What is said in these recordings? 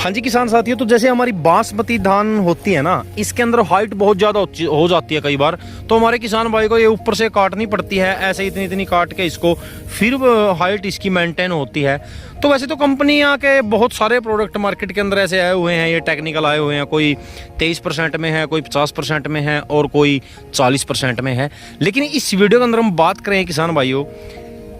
हाँ जी किसान साथियों, तो जैसे हमारी बासमती धान होती है ना, इसके अंदर हाइट बहुत ज़्यादा हो जाती है कई बार। तो हमारे किसान भाई को ये ऊपर से काटनी पड़ती है, ऐसे इतनी इतनी काट के इसको फिर हाइट इसकी मेंटेन होती है। तो वैसे तो कंपनियां के बहुत सारे प्रोडक्ट मार्केट के अंदर ऐसे आए हुए हैं, ये टेक्निकल आए हुए हैं। कोई 23% में है, कोई 50% में है और कोई 40% में है। लेकिन इस वीडियो के अंदर हम बात करें किसान भाइयों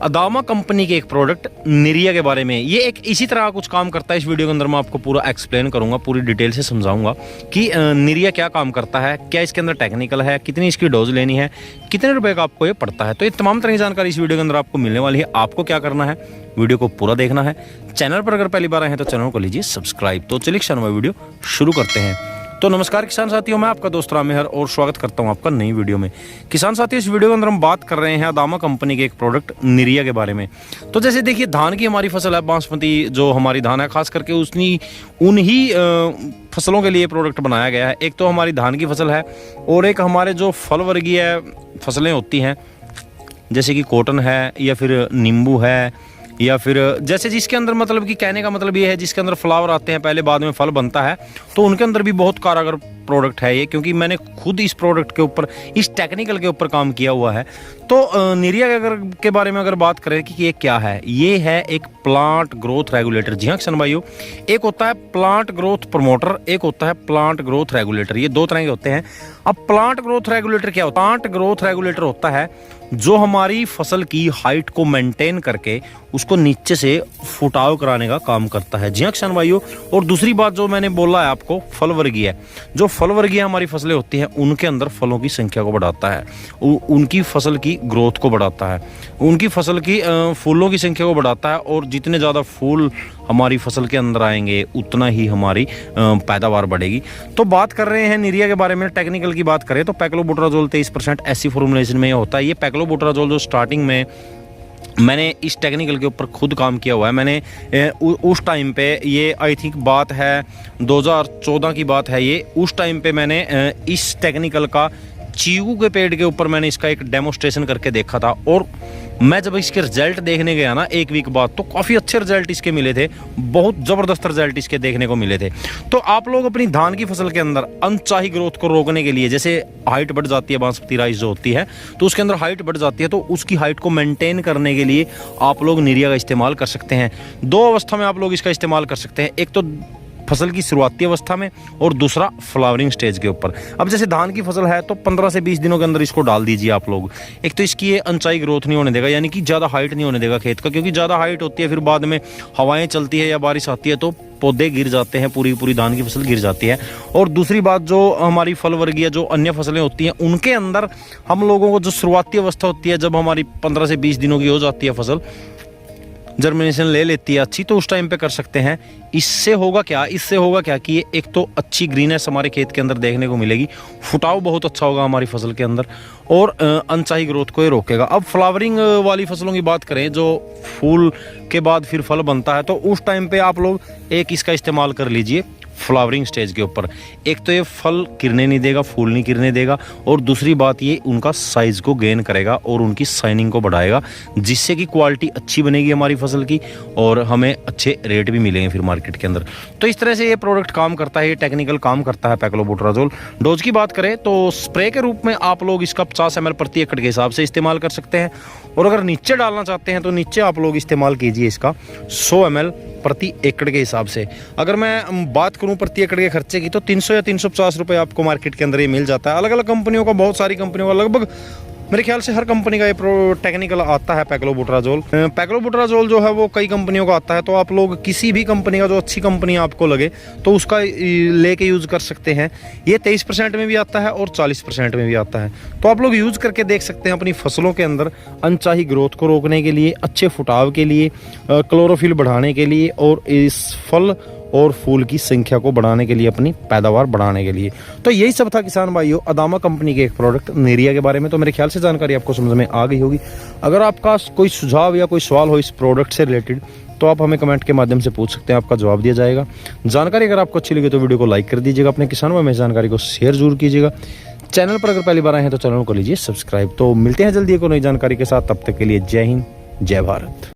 अदामा कंपनी के एक प्रोडक्ट निरिया के बारे में। ये एक इसी तरह कुछ काम करता है। इस वीडियो के अंदर मैं आपको पूरा एक्सप्लेन करूंगा, पूरी डिटेल से समझाऊंगा कि निरिया क्या काम करता है, क्या इसके अंदर टेक्निकल है, कितनी इसकी डोज लेनी है, कितने रुपए का आपको ये पड़ता है। तो ये तमाम तरह की जानकारी इस वीडियो के अंदर आपको मिलने वाली है। आपको क्या करना है, वीडियो को पूरा देखना है। चैनल पर अगर पहली बार आए हैं तो चैनल को लीजिए सब्सक्राइब। तो चलिए किसान भाई वीडियो शुरू करते हैं। तो नमस्कार किसान साथियों, मैं आपका दोस्त राम मेहर और स्वागत करता हूं आपका नई वीडियो में। किसान साथियों, इस वीडियो के अंदर हम बात कर रहे हैं अदामा कंपनी के एक प्रोडक्ट निरिया के बारे में। तो जैसे देखिए, धान की हमारी फसल है बासमती, जो हमारी धान है खास करके उन्हीं फसलों के लिए प्रोडक्ट बनाया गया है। एक तो हमारी धान की फसल है और एक हमारे जो फल वर्गीय फसलें होती हैं, जैसे कि कॉटन है या फिर नींबू है, या फिर जैसे जिसके अंदर मतलब कि कहने का मतलब ये है जिसके अंदर फ्लावर आते हैं पहले, बाद में फल बनता है, तो उनके अंदर भी बहुत कारगर प्रोडक्ट है ये। क्योंकि मैंने खुद इस प्रोडक्ट के ऊपर, इस टेक्निकल के ऊपर काम किया हुआ है। तो निरिया के बारे में अगर बात करें कि ये क्या है, ये है एक प्लांट ग्रोथ रेगुलेटर। जी हाँ किसान भाइयों, एक होता है प्लांट ग्रोथ प्रमोटर, एक होता है प्लांट ग्रोथ रेगुलेटर। ये दो तरह के होते हैं। अब प्लांट ग्रोथ रेगुलेटर क्या होता है? प्लांट ग्रोथ रेगुलेटर होता है जो हमारी फसल की हाइट को मेंटेन करके उसको नीचे से फुटाव कराने का काम करता है। जी हाँ किसान भाइयों, और दूसरी बात जो मैंने बोला है आपको, फल वर्गीय, जो फल वर्गीय हमारी फसलें होती हैं उनके अंदर फलों की संख्या को बढ़ाता है, उनकी फसल की ग्रोथ को बढ़ाता है, उनकी फसल की फूलों की संख्या को बढ़ाता है। और जितने ज़्यादा फूल हमारी फसल के अंदर आएंगे उतना ही हमारी पैदावार बढ़ेगी। तो बात कर रहे हैं निरिया के बारे में। टेक्निकल की बात करें तो पैक्लोबुटराजोल 23% ऐसी फॉर्मुलेशन में होता है। ये पैक्लोबुटराजोल जो स्टार्टिंग में मैंने इस टेक्निकल के ऊपर खुद काम किया हुआ है। मैंने उस टाइम पे, ये आई थिंक बात है 2014 की बात है ये, उस टाइम पे मैंने इस टेक्निकल का चीकू के पेड़ के ऊपर मैंने इसका एक डेमोस्ट्रेशन करके देखा था। और मैं जब इसके रिजल्ट देखने गया ना एक वीक बाद, तो काफ़ी अच्छे रिजल्ट इसके मिले थे, बहुत ज़बरदस्त रिजल्ट इसके देखने को मिले थे। तो आप लोग अपनी धान की फसल के अंदर अनचाही ग्रोथ को रोकने के लिए, जैसे हाइट बढ़ जाती है, बासमती राइस जो होती है तो उसके अंदर हाइट बढ़ जाती है, तो उसकी हाइट को मेंटेन करने के लिए आप लोग निरिया का इस्तेमाल कर सकते हैं। दो अवस्था में आप लोग इसका इस्तेमाल कर सकते हैं, एक तो फसल की शुरुआती अवस्था में और दूसरा फ्लावरिंग स्टेज के ऊपर। अब जैसे धान की फसल है तो 15 से 20 दिनों के अंदर इसको डाल दीजिए आप लोग। एक तो इसकी ये अनचाई ग्रोथ नहीं होने देगा, यानी कि ज़्यादा हाइट नहीं होने देगा खेत का, क्योंकि ज़्यादा हाइट होती है फिर बाद में हवाएं चलती है या बारिश आती है तो पौधे गिर जाते हैं, पूरी धान की फसल गिर जाती है। और दूसरी बात, जो हमारी फल वर्गीय जो अन्य फसलें होती हैं उनके अंदर हम लोगों को जो शुरुआती अवस्था होती है, जब हमारी 15 से 20 दिनों की हो जाती है फसल, जर्मिनेशन ले लेती है अच्छी, तो उस टाइम पे कर सकते हैं। इससे होगा क्या कि ये एक तो अच्छी ग्रीनेस हमारे खेत के अंदर देखने को मिलेगी, फुटाव बहुत अच्छा होगा हमारी फसल के अंदर, और अनचाही ग्रोथ को ये रोकेगा। अब फ्लावरिंग वाली फसलों की बात करें, जो फूल के बाद फिर फल बनता है, तो उस टाइम पे आप लोग एक इसका इस्तेमाल कर लीजिए फ्लावरिंग स्टेज के ऊपर। एक तो ये फल गिरने नहीं देगा, फूल नहीं गिरने देगा, और दूसरी बात ये उनका साइज को गेन करेगा और उनकी शाइनिंग को बढ़ाएगा, जिससे कि क्वालिटी अच्छी बनेगी हमारी फसल की और हमें अच्छे रेट भी मिलेंगे फिर मार्केट के अंदर। तो इस तरह से ये प्रोडक्ट काम करता है, ये टेक्निकल काम करता है पैक्लोबुटराजोल। डोज की बात करें तो स्प्रे के रूप में आप लोग इसका 50 ml प्रति एकड़ के हिसाब से इस्तेमाल कर सकते हैं, और अगर नीचे डालना चाहते हैं तो नीचे आप लोग इस्तेमाल कीजिए इसका 100 ml प्रति एकड़ के हिसाब से। अगर मैं बात करूं प्रति एकड़ के खर्चे की, तो 300 या 350 रुपये आपको मार्केट के अंदर ये मिल जाता है। अलग अलग कंपनियों का, बहुत सारी कंपनियों का, लगभग मेरे ख्याल से हर कंपनी का ये टेक्निकल आता है पैक्लोबुटराजोल। पैक्लोबुटराजोल जो है वो कई कंपनियों का आता है, तो आप लोग किसी भी कंपनी का, जो अच्छी कंपनी आपको लगे तो उसका लेके यूज़ कर सकते हैं। ये 23% में भी आता है और 40% में भी आता है। तो आप लोग यूज़ करके देख सकते हैं अपनी फसलों के अंदर अनचाही ग्रोथ को रोकने के लिए, अच्छे फुटाव के लिए, क्लोरोफिल बढ़ाने के लिए, और इस फल और फूल की संख्या को बढ़ाने के लिए, अपनी पैदावार बढ़ाने के लिए। तो यही सब था किसान भाइयों अदामा कंपनी के एक प्रोडक्ट निरिया के बारे में। तो मेरे ख्याल से जानकारी आपको समझ में आ गई होगी। अगर आपका कोई सुझाव या कोई सवाल हो इस प्रोडक्ट से रिलेटेड, तो आप हमें कमेंट के माध्यम से पूछ सकते हैं, आपका जवाब दिया जाएगा। जानकारी अगर आपको अच्छी लगी तो वीडियो को लाइक कर दीजिएगा, अपने किसानों में जानकारी को शेयर जरूर कीजिएगा। चैनल पर अगर पहली बार आए हैं तो चैनल को लीजिए सब्सक्राइब। तो मिलते हैं जल्दी एक नई जानकारी के साथ, तब तक के लिए जय हिंद, जय भारत।